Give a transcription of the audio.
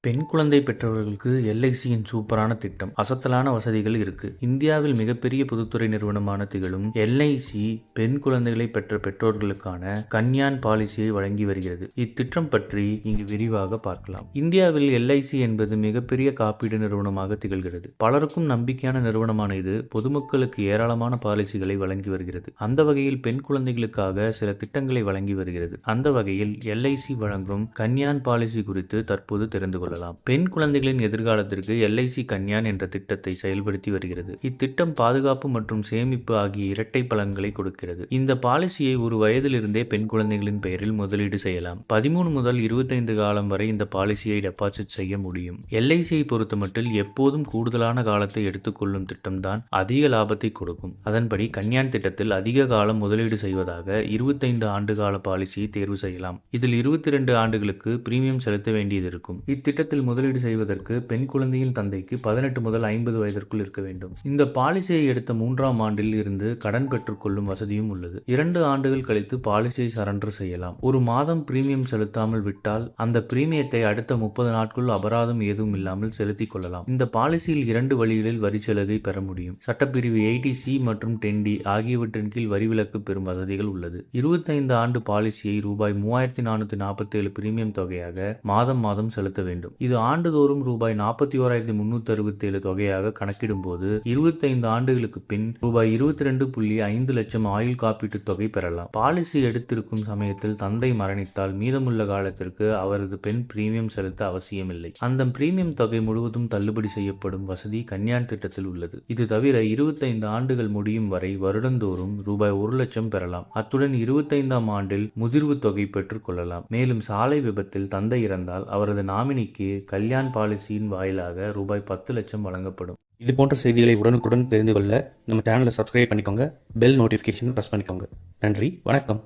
பெண் குழந்தை பெற்றவர்களுக்கு எல்ஐசியின் சூப்பரான திட்டம். அசத்தலான வசதிகள் இருக்கு. இந்தியாவில் மிகப்பெரிய பொதுத்துறை நிறுவனமான திகழும் எல்ஐசி பெண் குழந்தைகளை பெற்ற பெற்றோர்களுக்கான கன்யான் பாலிசியை வழங்கி வருகிறது. இத்திட்டம் பற்றி இங்கு விரிவாக பார்க்கலாம். இந்தியாவில் எல்ஐசி என்பது மிகப்பெரிய காப்பீடு நிறுவனமாக திகழ்கிறது. பலருக்கும் நம்பிக்கையான நிறுவனமான இது பொதுமக்களுக்கு ஏராளமான பாலிசிகளை வழங்கி வருகிறது. அந்த வகையில் பெண் குழந்தைகளுக்காக சில திட்டங்களை வழங்கி வருகிறது. அந்த வகையில் எல்ஐசி வழங்கும் கன்யான் பாலிசி குறித்து தற்போது தெரிந்து கொள்ளலாம். பெண் குழந்தைகளின் எதிர்காலத்திற்கு எல்ஐசி கன்யான் என்ற திட்டத்தை செயல்படுத்தி வருகிறது. இத்திட்டம் பாதுகாப்பு மற்றும் சேமிப்பு ஆகிய இரட்டை பலன்களை கொடுக்கிறது. இந்த பாலிசியை ஒரு வயதிலிருந்தே பெண் குழந்தைகளின் பெயரில் முதலீடு செய்யலாம். 13 முதல் 25 காலம் வரை இந்த பாலிசியை டெபாசிட் செய்ய முடியும். எல்ஐசியை பொறுத்தமட்டில் எப்போதும் கூடுதலான காலத்தை எடுத்துக்கொள்ளும் திட்டம்தான் அதிக லாபத்தை கொடுக்கும். அதன்படி கன்யான் திட்டத்தில் அதிக காலம் முதலீடு செய்வதாக 25 ஆண்டு கால பாலிசியை தேர்வு செய்யலாம். இதில் 22 ஆண்டுகளுக்கு பிரீமியம் செலுத்த வேண்டியது இருக்கும். இத்திட்டத்தில் முதலீடு செய்வதற்கு பெண் குழந்தையின் தந்தைக்கு 18 முதல் 50 வயதிற்குள் இருக்க வேண்டும். இந்த பாலிசியை எடுத்த 3ஆம் ஆண்டில் இருந்து கடன் பெற்றுக்கொள்ளும் வசதியும் உள்ளது. 2 ஆண்டுகள் கழித்து பாலிசியை சரண்டர் செய்யலாம். ஒரு மாதம் பிரீமியம் செலுத்தாமல் விட்டால் அந்த பிரீமியத்தை அடுத்த 30 நாட்கள் அபராதம் ஏதும் இல்லாமல் செலுத்திக் கொள்ளலாம். இந்த பாலிசியில் 2 வழிகளில் வரி சலுகை பெற முடியும். சட்டப்பிரிவு 80C மற்றும் 10D ஆகியவற்றின் கீழ் வரி விலக்கு பெறும் வசதிகள் உள்ளது. 25 ஆண்டு பாலிசியை ரூபாய் 3447 பிரீமியம் தொகையாக மாதம் செலுத்த வேண்டும். இது ஆண்டுதோறும் ரூபாய் 41,367 தொகையாக கணக்கிடும் போது 25 ஆண்டுகளுக்கு பின் ரூபாய் 22.5 லட்சம் ஆயுள் காப்பீட்டு தொகை பெறலாம். பாலிசி எடுத்திருக்கும் சமயத்தில் தந்தை மரணித்தால் மீதமுள்ள காலத்திற்கு அவரது பெண் பிரீமியம் செலுத்த அவசியமில்லை. அந்த பிரீமியம் தொகை முழுவதும் தள்ளுபடி செய்யப்படும் வசதி கன்யான் திட்டத்தில் உள்ளது. இது தவிர 25 ஆண்டுகள் முடியும் வரை வருடந்தோறும் ரூபாய் 1 லட்சம் பெறலாம். அத்துடன் 25ஆம் ஆண்டில் முதிர்வு தொகை பெற்றுக் கொள்ளலாம். மேலும் சாலை விபத்தில் தந்தை இறந்தால் அவரது நாமினிக்கு கல்யாண் பாலிசியின் வாயிலாக ரூபாய் 10 லட்சம் வழங்கப்படும். இது போன்ற செய்திகளை உடனுக்குடன் தெரிந்து கொள்ள நம்ம சேனலை சப்ஸ்கிரைப் பண்ணிக்கோங்க. பெல் நோட்டிஃபிகேஷன் ப்ரெஸ் பண்ணிக்கோங்க. நன்றி, வணக்கம்.